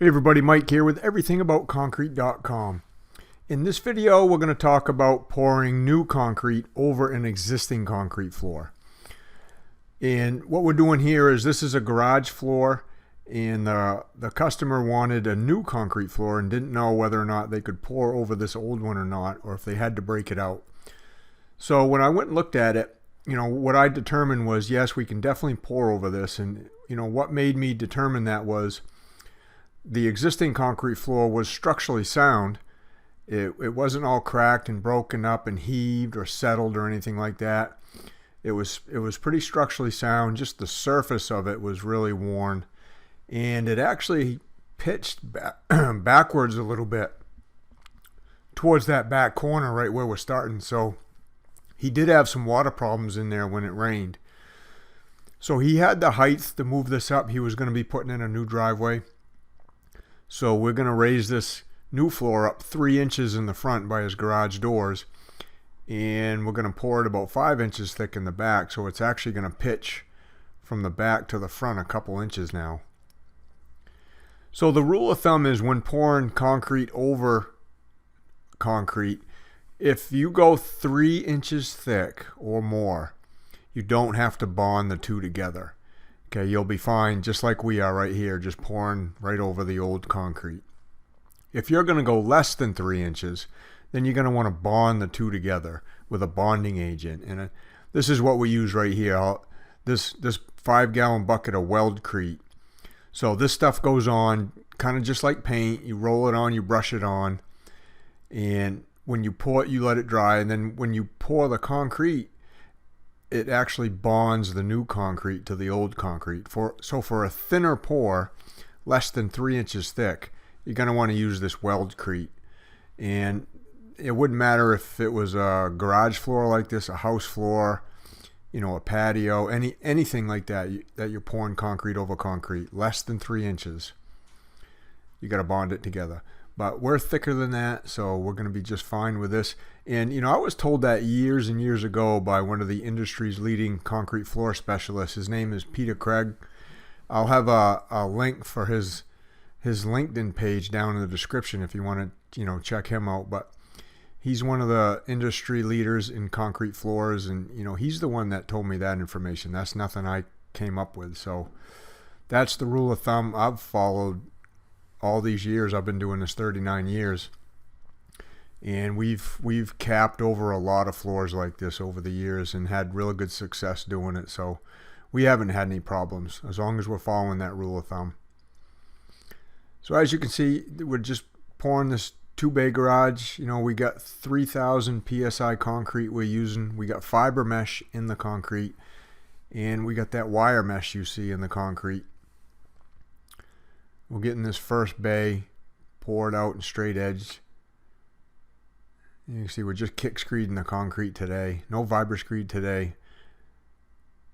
Hey everybody, Mike here with everythingaboutconcrete.com. In this video, we're going to talk about pouring new concrete over an existing concrete floor. And what we're doing here is this is a garage floor, and the customer wanted a new concrete floor and didn't know whether or not they could pour over this old one or not, or if they had to break it out. So when I went and looked at it, what I determined was, yes, we can definitely pour over this. And what made me determine that was the existing concrete floor was structurally sound. It wasn't all cracked and broken up and heaved or settled or anything like that. It was pretty structurally sound. Just the surface of it was really worn, and it actually pitched backwards a little bit towards that back corner right where we're starting. So he did have some water problems in there when it rained. So he had the height to move this up. He was going to be putting in a new driveway. So we're going to raise this new floor up 3 inches in the front by his garage doors, and we're going to pour it about 5 inches thick in the back. So it's actually going to pitch from the back to the front a couple inches now. So the rule of thumb is when pouring concrete over concrete, if you go 3 inches thick or more, you don't have to bond the two together. Okay, you'll be fine, just like we are right here, just pouring right over the old concrete. If you're going to go less than 3 inches, then you're going to want to bond the two together with a bonding agent. And this is what we use right here. This 5-gallon bucket of Weld Crete. So this stuff goes on kind of just like paint. You roll it on, you brush it on, and when you pour it, you let it dry. And then when you pour the concrete, it actually bonds the new concrete to the old concrete. So for a thinner pour, less than 3 inches thick, you're going to want to use this Weld Crete. And it wouldn't matter if it was a garage floor like this, a house floor, a patio, anything like that that you're pouring concrete over concrete, less than 3 inches, you got to bond it together. But we're thicker than that, so we're going to be just fine with this. And, I was told that years and years ago by one of the industry's leading concrete floor specialists. His name is Peter Craig. I'll have a link for his LinkedIn page down in the description if you want to, check him out. But he's one of the industry leaders in concrete floors, and, he's the one that told me that information. That's nothing I came up with. So that's the rule of thumb I've followed all these years. I've been doing this 39 years, and we've capped over a lot of floors like this over the years and had really good success doing it. So we haven't had any problems as long as we're following that rule of thumb. So as you can see, we're just pouring this 2-bay garage. We got 3,000 psi concrete we're using. We got fiber mesh in the concrete, and we got that wire mesh you see in the concrete. We're getting this first bay poured out and straight edged. You can see we're just kick screeding the concrete today. No vibra-screed today.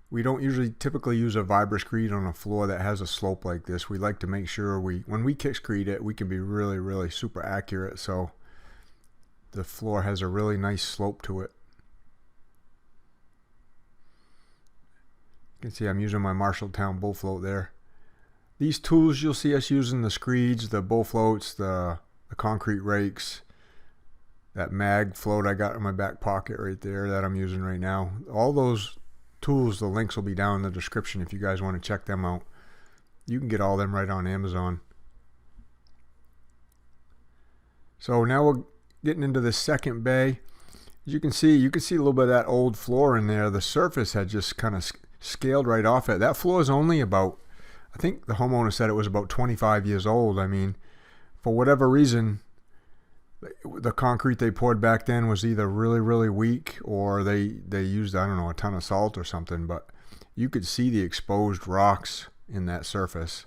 We don't typically use a vibra-screed on a floor that has a slope like this. We like to make sure when we kick screed it, we can be really, really super accurate, so the floor has a really nice slope to it. You can see I'm using my Marshalltown bull float there. These tools you'll see us using: the screeds, the bull floats, the concrete rakes, that mag float I got in my back pocket right there that I'm using right now. All those tools, the links will be down in the description if you guys want to check them out. You can get all them right on Amazon. So now we're getting into the second bay. As you can see a little bit of that old floor in there. The surface had just kind of scaled right off it. That floor is only about, I think the homeowner said it was about 25 years old. I mean, for whatever reason, the concrete they poured back then was either really, really weak, or they used, I don't know, a ton of salt or something. But you could see the exposed rocks in that surface.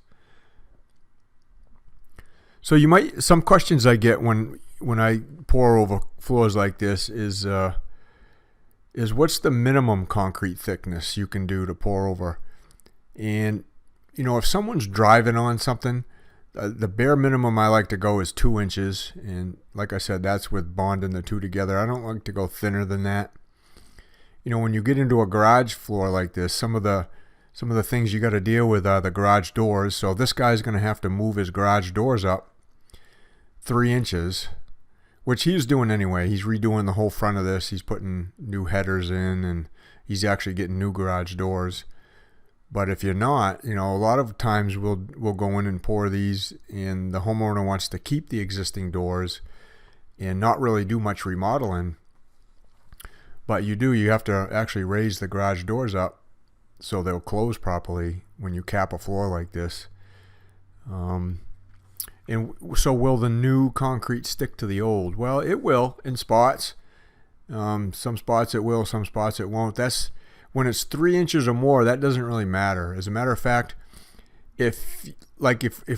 So some questions I get when I pour over floors like this is what's the minimum concrete thickness you can do to pour over? And if someone's driving on something, the bare minimum I like to go is 2 inches. And like I said, that's with bonding the two together. I don't like to go thinner than that. When you get into a garage floor like this, some of the some of the things you got to deal with are the garage doors. So this guy's going to have to move his garage doors up 3 inches, which he's doing anyway. He's redoing the whole front of this. He's putting new headers in, and he's actually getting new garage doors. But if you're not, a lot of times we'll go in and pour these, and the homeowner wants to keep the existing doors and not really do much remodeling. But you have to actually raise the garage doors up so they'll close properly when you cap a floor like this. And so will the new concrete stick to the old? Well, it will in spots. Some spots it will, some spots it won't. That's when it's 3 inches or more, that doesn't really matter. As a matter of fact, if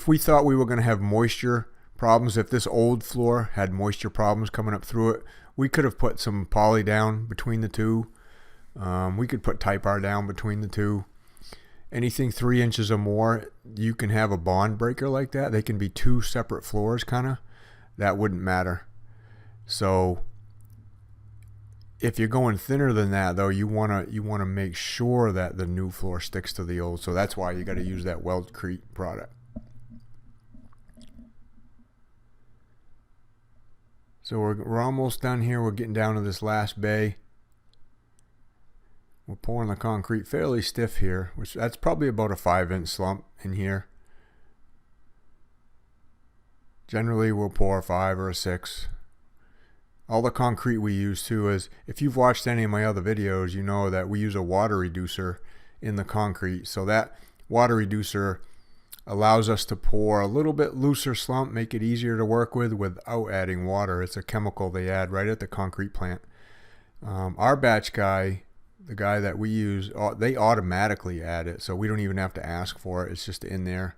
we thought we were going to have moisture problems, if this old floor had moisture problems coming up through it, we could have put some poly down between the two. We could put type R down between the two. Anything 3 inches or more, you can have a bond breaker like that. They can be 2 separate floors, kind of. That wouldn't matter. So if you're going thinner than that, though, you want to make sure that the new floor sticks to the old. So that's why you got to use that Weld Crete product. So we're almost done here. We're getting down to this last bay. We're pouring the concrete fairly stiff here, which that's probably about a 5-inch slump in here. Generally, we'll pour a 5 or a 6. All the concrete we use too is, if you've watched any of my other videos, you know that we use a water reducer in the concrete. So that water reducer allows us to pour a little bit looser slump, make it easier to work with without adding water. It's a chemical they add right at the concrete plant. Our batch guy, the guy that we use, they automatically add it, so we don't even have to ask for it. It's just in there,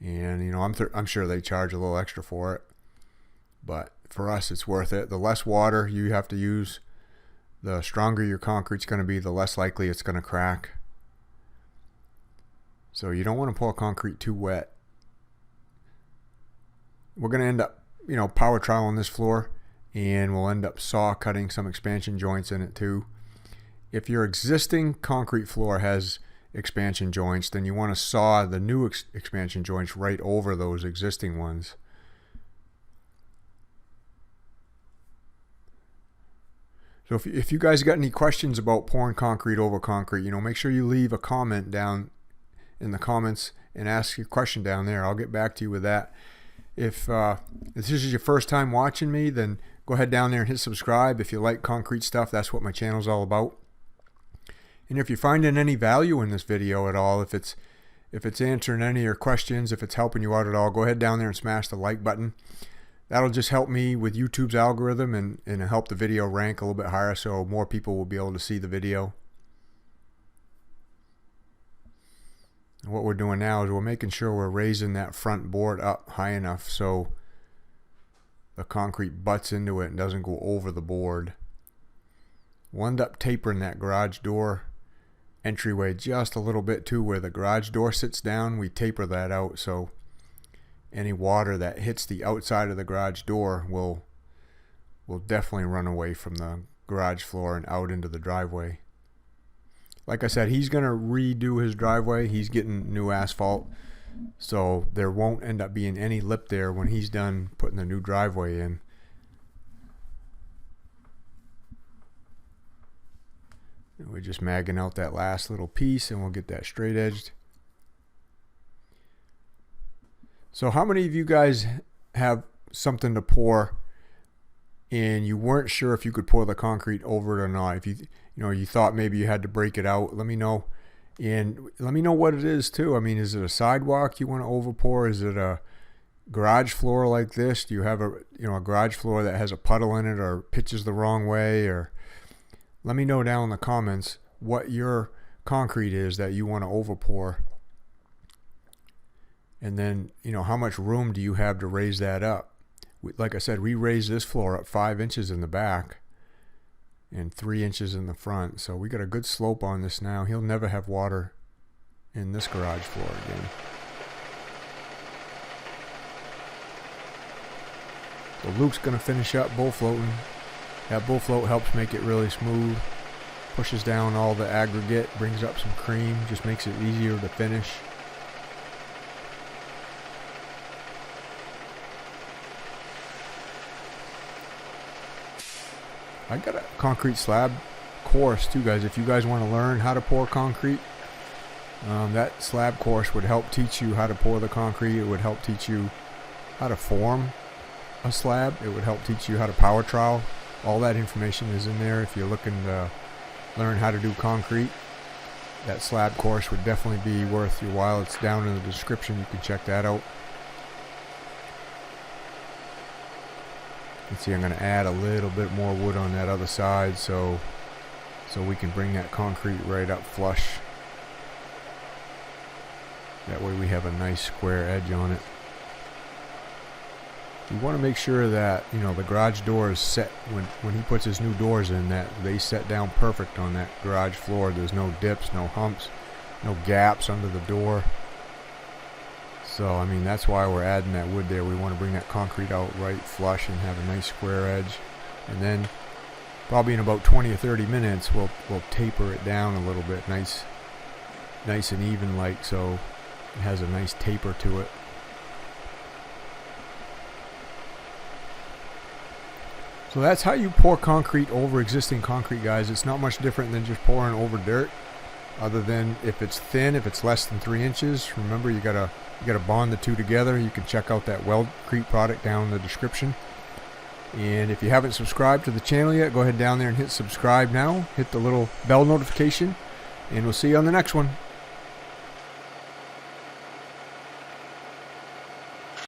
and I'm sure they charge a little extra for it, but for us it's worth it. The less water you have to use, the stronger your concrete's going to be, the less likely it's going to crack. So you don't want to pour concrete too wet. We're going to end up, power troweling this floor, and we'll end up saw cutting some expansion joints in it too. If your existing concrete floor has expansion joints, then you want to saw the new expansion joints right over those existing ones. So if you guys got any questions about pouring concrete over concrete, make sure you leave a comment down in the comments and ask your question down there. I'll get back to you with that. If this is your first time watching me, then go ahead down there and hit subscribe. If you like concrete stuff, that's what my channel's all about. And if you're finding any value in this video at all, if it's answering any of your questions, if it's helping you out at all, go ahead down there and smash the like button. That'll just help me with YouTube's algorithm and help the video rank a little bit higher, so more people will be able to see the video. And what we're doing now is we're making sure we're raising that front board up high enough so the concrete butts into it and doesn't go over the board. We'll end up tapering that garage door entryway just a little bit too. Where the garage door sits down, we taper that out so any water that hits the outside of the garage door will definitely run away from the garage floor and out into the driveway. Like I said, he's going to redo his driveway. He's getting new asphalt, so there won't end up being any lip there when he's done putting the new driveway in. And we're just magging out that last little piece, and we'll get that straight edged. So how many of you guys have something to pour and you weren't sure if you could pour the concrete over it or not? If you thought maybe you had to break it out, let me know. And let me know what it is too. I mean, is it a sidewalk you want to over pour? Is it a garage floor like this? Do you have a garage floor that has a puddle in it or pitches the wrong way? Or let me know down in the comments what your concrete is that you want to over pour. And then, how much room do you have to raise that up? Like I said, we raised this floor up 5 inches in the back and 3 inches in the front. So we got a good slope on this now. He'll never have water in this garage floor again. So Luke's going to finish up bull floating. That bull float helps make it really smooth. pushes down all the aggregate, brings up some cream, just makes it easier to finish. I got a concrete slab course too, guys. If you guys want to learn how to pour concrete, that slab course would help teach you how to pour the concrete. It would help teach you how to form a slab. It would help teach you how to power trowel. All that information is in there if you're looking to learn how to do concrete. That slab course would definitely be worth your while. It's down in the description. You can check that out. You can see I'm going to add a little bit more wood on that other side so we can bring that concrete right up flush. That way we have a nice square edge on it. You want to make sure that, you know, the garage door is set when he puts his new doors in, that they set down perfect on that garage floor. There's no dips, no humps, no gaps under the door. So, I mean, that's why we're adding that wood there. We want to bring that concrete out right flush and have a nice square edge. And then probably in about 20 or 30 minutes we'll taper it down a little bit, nice and even, like, so it has a nice taper to it. So that's how you pour concrete over existing concrete, guys. It's not much different than just pouring over dirt, other than if it's thin, if it's less than 3 inches. Remember, you gotta bond the two together. You can check out that Weld Crete product down in the description. And if you haven't subscribed to the channel yet, go ahead down there and hit subscribe now. Hit the little bell notification, and we'll see you on the next one.